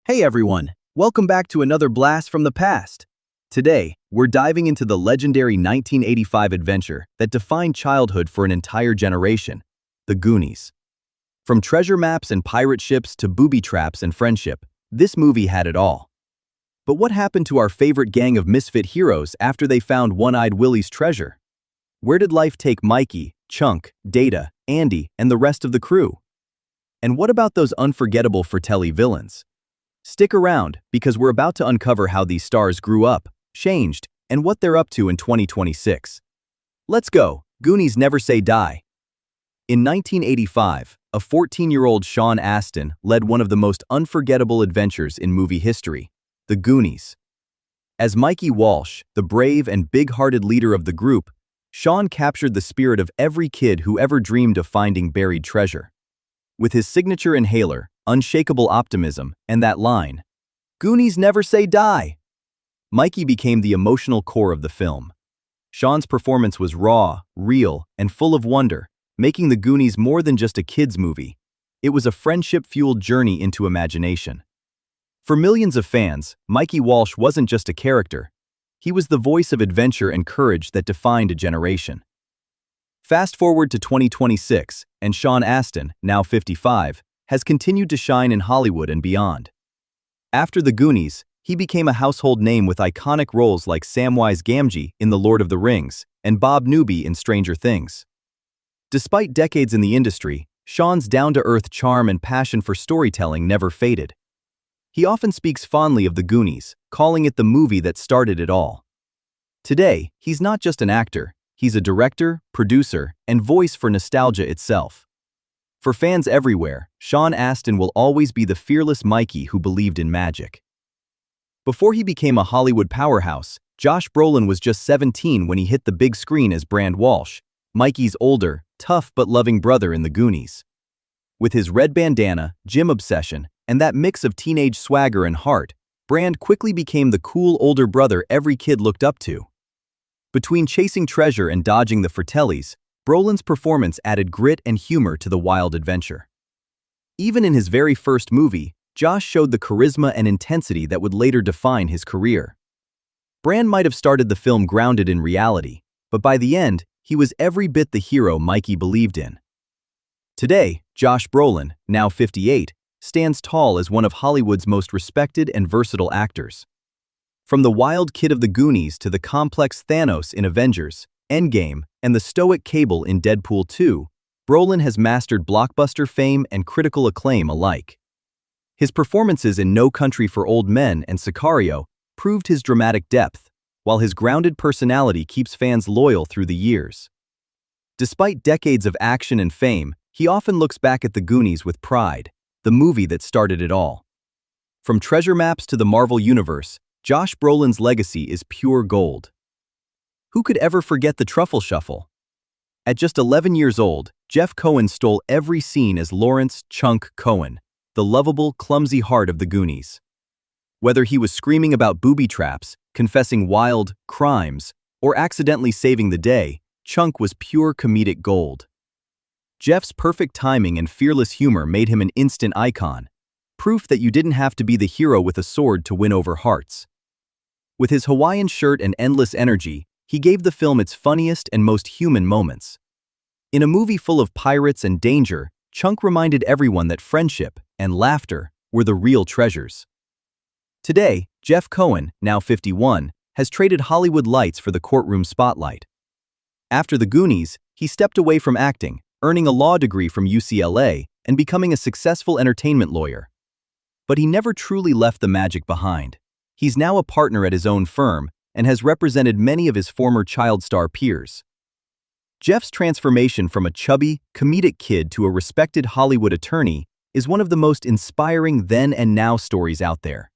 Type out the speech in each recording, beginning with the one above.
Hey everyone, welcome back to another blast from the past. Today, we're diving into the legendary 1985 adventure that defined childhood for an entire generation, the Goonies. From treasure maps and pirate ships to booby traps and friendship, this movie had it all. But what happened to our favorite gang of misfit heroes after they found One-Eyed Willie's treasure? Where did life take Mikey, Chunk, Data, Andy, and the rest of the crew? And what about those unforgettable Fratelli villains? Stick around, because we're about to uncover how these stars grew up, changed, and what they're up to in 2026. Let's go, Goonies never say die. In 1985, a 14-year-old Sean Astin led one of the most unforgettable adventures in movie history, the Goonies. As Mikey Walsh, the brave and big-hearted leader of the group, Sean captured the spirit of every kid who ever dreamed of finding buried treasure. With his signature inhaler, unshakable optimism, and that line, "Goonies never say die," Mikey became the emotional core of the film. Sean's performance was raw, real, and full of wonder, making the Goonies more than just a kids' movie. It was a friendship-fueled journey into imagination. For millions of fans, Mikey Walsh wasn't just a character. He was the voice of adventure and courage that defined a generation. Fast forward to 2026, and Sean Astin, now 55, has continued to shine in Hollywood and beyond. After the Goonies, he became a household name with iconic roles like Samwise Gamgee in The Lord of the Rings and Bob Newby in Stranger Things. Despite decades in the industry, Sean's down-to-earth charm and passion for storytelling never faded. He often speaks fondly of the Goonies, calling it the movie that started it all. Today, he's not just an actor, he's a director, producer, and voice for nostalgia itself. For fans everywhere, Sean Astin will always be the fearless Mikey who believed in magic. Before he became a Hollywood powerhouse, Josh Brolin was just 17 when he hit the big screen as Brand Walsh, Mikey's older, tough but loving brother in the Goonies. With his red bandana, gym obsession, and that mix of teenage swagger and heart, Brand quickly became the cool older brother every kid looked up to. Between chasing treasure and dodging the Fratellis, Brolin's performance added grit and humor to the wild adventure. Even in his very first movie, Josh showed the charisma and intensity that would later define his career. Brand might have started the film grounded in reality, but by the end, he was every bit the hero Mikey believed in. Today, Josh Brolin, now 58, stands tall as one of Hollywood's most respected and versatile actors. From the wild kid of the Goonies to the complex Thanos in Avengers, Endgame, and the stoic Cable in Deadpool 2, Brolin has mastered blockbuster fame and critical acclaim alike. His performances in No Country for Old Men and Sicario proved his dramatic depth, while his grounded personality keeps fans loyal through the years. Despite decades of action and fame, he often looks back at the Goonies with pride, the movie that started it all. From treasure maps to the Marvel Universe, Josh Brolin's legacy is pure gold. Who could ever forget the Truffle Shuffle? At just 11 years old, Jeff Cohen stole every scene as Lawrence "Chunk" Cohen, the lovable, clumsy heart of the Goonies. Whether he was screaming about booby traps, confessing wild crimes, or accidentally saving the day, Chunk was pure comedic gold. Jeff's perfect timing and fearless humor made him an instant icon, proof that you didn't have to be the hero with a sword to win over hearts. With his Hawaiian shirt and endless energy, he gave the film its funniest and most human moments. In a movie full of pirates and danger, Chunk reminded everyone that friendship and laughter were the real treasures. Today, Jeff Cohen, now 51, has traded Hollywood lights for the courtroom spotlight. After the Goonies, he stepped away from acting, earning a law degree from UCLA and becoming a successful entertainment lawyer. But he never truly left the magic behind. He's now a partner at his own firm and has represented many of his former child star peers. Jeff's transformation from a chubby, comedic kid to a respected Hollywood attorney is one of the most inspiring then and now stories out there.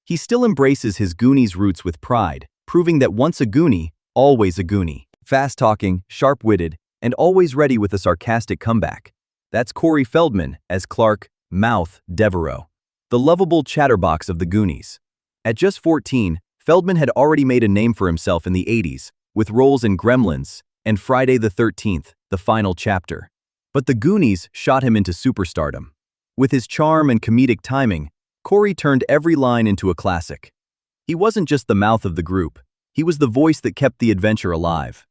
He still embraces his Goonies roots with pride, proving that once a Goonie, always a Goonie. Fast-talking, sharp-witted, and always ready with a sarcastic comeback. That's Corey Feldman as Clark "Mouth" Devereaux, the lovable chatterbox of the Goonies. At just 14, Feldman had already made a name for himself in the 80s, with roles in Gremlins and Friday the 13th, The Final Chapter. But the Goonies shot him into superstardom. With his charm and comedic timing, Corey turned every line into a classic. He wasn't just the mouth of the group, he was the voice that kept the adventure alive.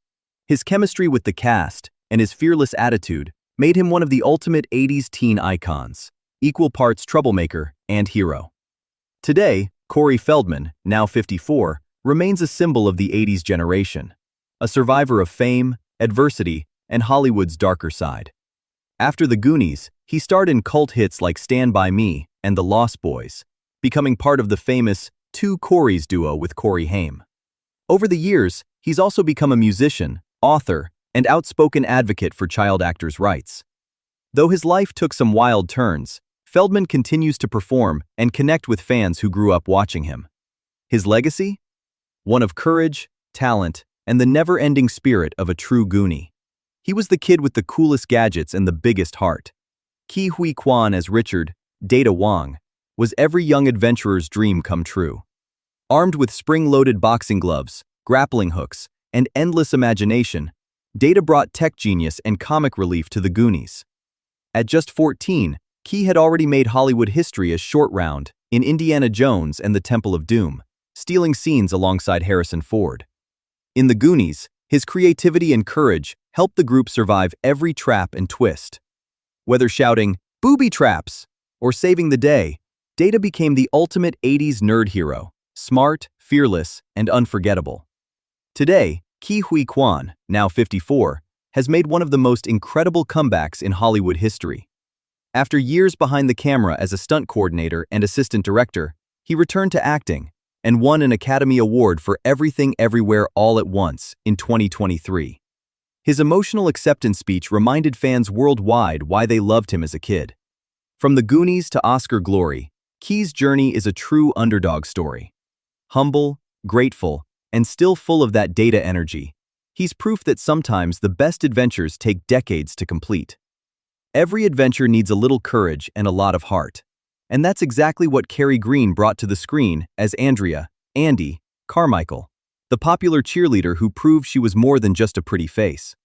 His chemistry with the cast and his fearless attitude made him one of the ultimate 80s teen icons, equal parts troublemaker and hero. Today, Corey Feldman, now 54, remains a symbol of the 80s generation, a survivor of fame, adversity, and Hollywood's darker side. After the Goonies, he starred in cult hits like Stand By Me and The Lost Boys, becoming part of the famous Two Coreys duo with Corey Haim. Over the years, he's also become a musician, author, and outspoken advocate for child actors' rights. Though his life took some wild turns, Feldman continues to perform and connect with fans who grew up watching him. His legacy? One of courage, talent, and the never-ending spirit of a true Goonie. He was the kid with the coolest gadgets and the biggest heart. Huy Quan as Richard, Data Wong, was every young adventurer's dream come true. Armed with spring-loaded boxing gloves, grappling hooks, and endless imagination, Data brought tech genius and comic relief to the Goonies. At just 14, Key had already made Hollywood history as Short Round in Indiana Jones and the Temple of Doom, stealing scenes alongside Harrison Ford. In the Goonies, his creativity and courage helped the group survive every trap and twist. Whether shouting, "Booby traps!" or saving the day, Data became the ultimate 80s nerd hero, smart, fearless, and unforgettable. Today, Huy Quan, now 54, has made one of the most incredible comebacks in Hollywood history. After years behind the camera as a stunt coordinator and assistant director, he returned to acting and won an Academy Award for Everything Everywhere All at Once in 2023. His emotional acceptance speech reminded fans worldwide why they loved him as a kid. From the Goonies to Oscar glory, Key's journey is a true underdog story. Humble, grateful, and still full of that Data energy, he's proof that sometimes the best adventures take decades to complete. Every adventure needs a little courage and a lot of heart. And that's exactly what Kerri Green brought to the screen as Andrea, Andy, Carmichael, the popular cheerleader who proved she was more than just a pretty face.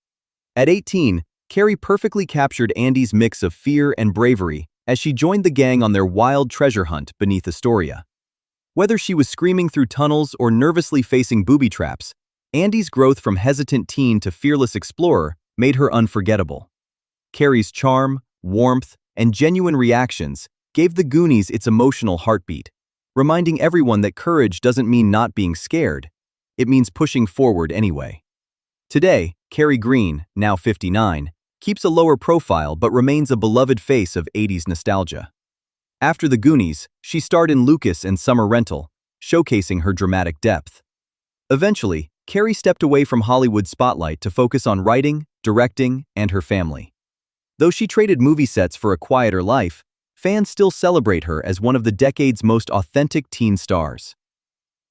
At 18, Kerri perfectly captured Andy's mix of fear and bravery as she joined the gang on their wild treasure hunt beneath Astoria. Whether she was screaming through tunnels or nervously facing booby traps, Andy's growth from hesitant teen to fearless explorer made her unforgettable. Kerri's charm, warmth, and genuine reactions gave the Goonies its emotional heartbeat, reminding everyone that courage doesn't mean not being scared, it means pushing forward anyway. Today, Kerri Green, now 59, keeps a lower profile but remains a beloved face of 80s nostalgia. After the Goonies, she starred in Lucas and Summer Rental, showcasing her dramatic depth. Eventually, Kerri stepped away from Hollywood spotlight to focus on writing, directing, and her family. Though she traded movie sets for a quieter life, fans still celebrate her as one of the decade's most authentic teen stars.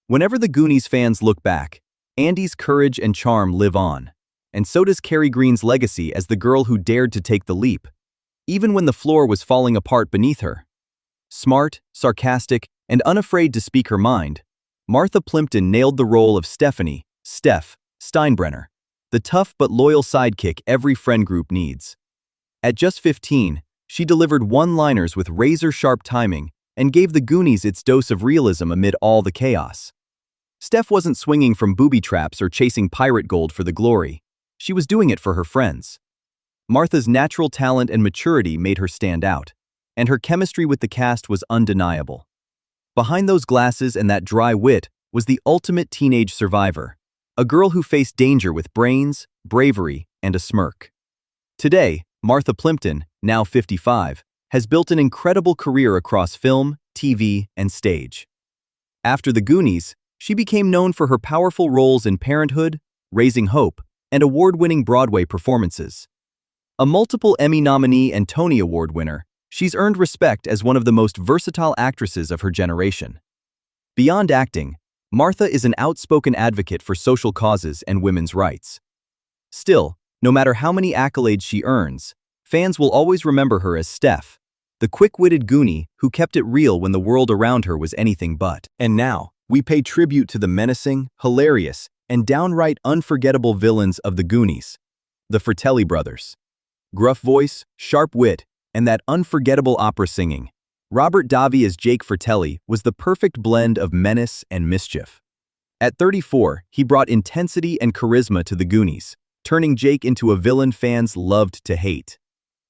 Whenever the Goonies fans look back, Andy's courage and charm live on, and so does Kerri Green's legacy as the girl who dared to take the leap, even when the floor was falling apart beneath her. Smart, sarcastic, and unafraid to speak her mind, Martha Plimpton nailed the role of Stephanie, Steph, Steinbrenner, the tough but loyal sidekick every friend group needs. At just 15, she delivered one-liners with razor-sharp timing and gave the Goonies its dose of realism amid all the chaos. Steph wasn't swinging from booby traps or chasing pirate gold for the glory. She was doing it for her friends. Martha's natural talent and maturity made her stand out, and her chemistry with the cast was undeniable. Behind those glasses and that dry wit was the ultimate teenage survivor, a girl who faced danger with brains, bravery, and a smirk. Today, Martha Plimpton, now 55, has built an incredible career across film, TV, and stage. After the Goonies, she became known for her powerful roles in Parenthood, Raising Hope, and award-winning Broadway performances. A multiple Emmy nominee and Tony Award winner, she's earned respect as one of the most versatile actresses of her generation. Beyond acting, Martha is an outspoken advocate for social causes and women's rights. Still, no matter how many accolades she earns, fans will always remember her as Steph, the quick-witted Goonie who kept it real when the world around her was anything but. And now, we pay tribute to the menacing, hilarious, and downright unforgettable villains of the Goonies, the Fratelli brothers. Gruff voice, sharp wit, and that unforgettable opera singing, Robert Davi as Jake Fratelli was the perfect blend of menace and mischief. At 34, he brought intensity and charisma to the Goonies, turning Jake into a villain fans loved to hate.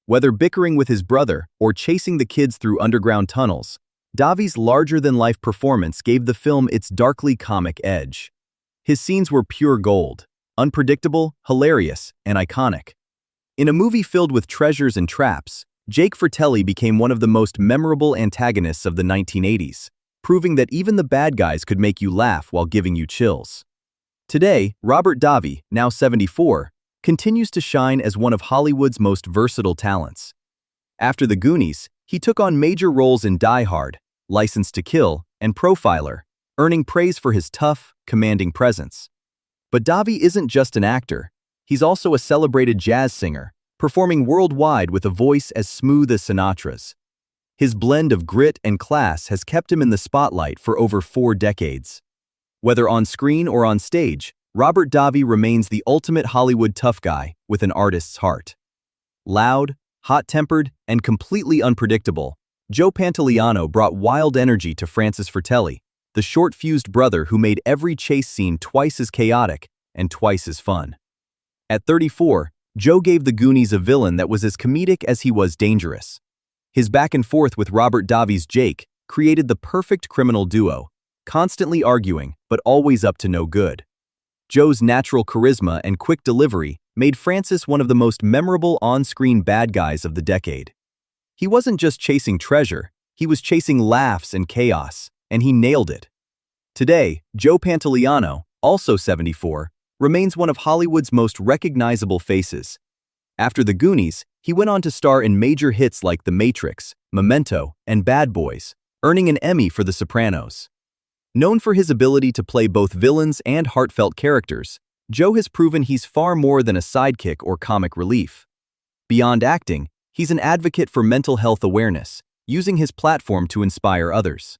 Whether bickering with his brother or chasing the kids through underground tunnels, Davi's larger-than-life performance gave the film its darkly comic edge. His scenes were pure gold, unpredictable, hilarious, and iconic. In a movie filled with treasures and traps, Jake Fratelli became one of the most memorable antagonists of the 1980s, proving that even the bad guys could make you laugh while giving you chills. Today, Robert Davi, now 74, continues to shine as one of Hollywood's most versatile talents. After the Goonies, he took on major roles in Die Hard, License to Kill, and Profiler, earning praise for his tough, commanding presence. But Davi isn't just an actor. He's also a celebrated jazz singer, performing worldwide with a voice as smooth as Sinatra's. His blend of grit and class has kept him in the spotlight for over 4 decades. Whether on screen or on stage, Robert Davi remains the ultimate Hollywood tough guy with an artist's heart. Loud, hot-tempered, and completely unpredictable, Joe Pantoliano brought wild energy to Francis Fratelli, the short-fused brother who made every chase scene twice as chaotic and twice as fun. At 34, Joe gave the Goonies a villain that was as comedic as he was dangerous. His back and forth with Robert Davi's Jake created the perfect criminal duo, constantly arguing but always up to no good. Joe's natural charisma and quick delivery made Francis one of the most memorable on-screen bad guys of the decade. He wasn't just chasing treasure, he was chasing laughs and chaos, and he nailed it. Today, Joe Pantoliano, also 74, remains one of Hollywood's most recognizable faces. After the Goonies, he went on to star in major hits like The Matrix, Memento, and Bad Boys, earning an Emmy for The Sopranos. Known for his ability to play both villains and heartfelt characters, Joe has proven he's far more than a sidekick or comic relief. Beyond acting, he's an advocate for mental health awareness, using his platform to inspire others.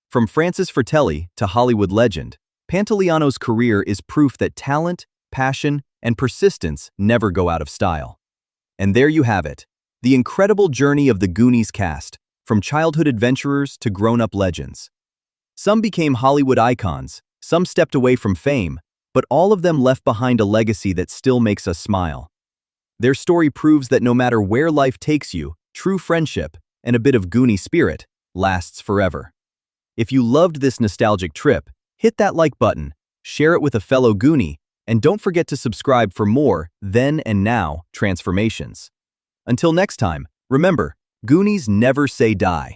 From Francis Fratelli to Hollywood legend, Pantoliano's career is proof that talent, passion, and persistence never go out of style. And there you have it, the incredible journey of the Goonies cast, from childhood adventurers to grown-up legends. Some became Hollywood icons, some stepped away from fame, but all of them left behind a legacy that still makes us smile. Their story proves that no matter where life takes you, true friendship and a bit of Goonie spirit lasts forever. If you loved this nostalgic trip, hit that like button, share it with a fellow Goonie, and don't forget to subscribe for more then and now transformations. Until next time, remember, Goonies never say die.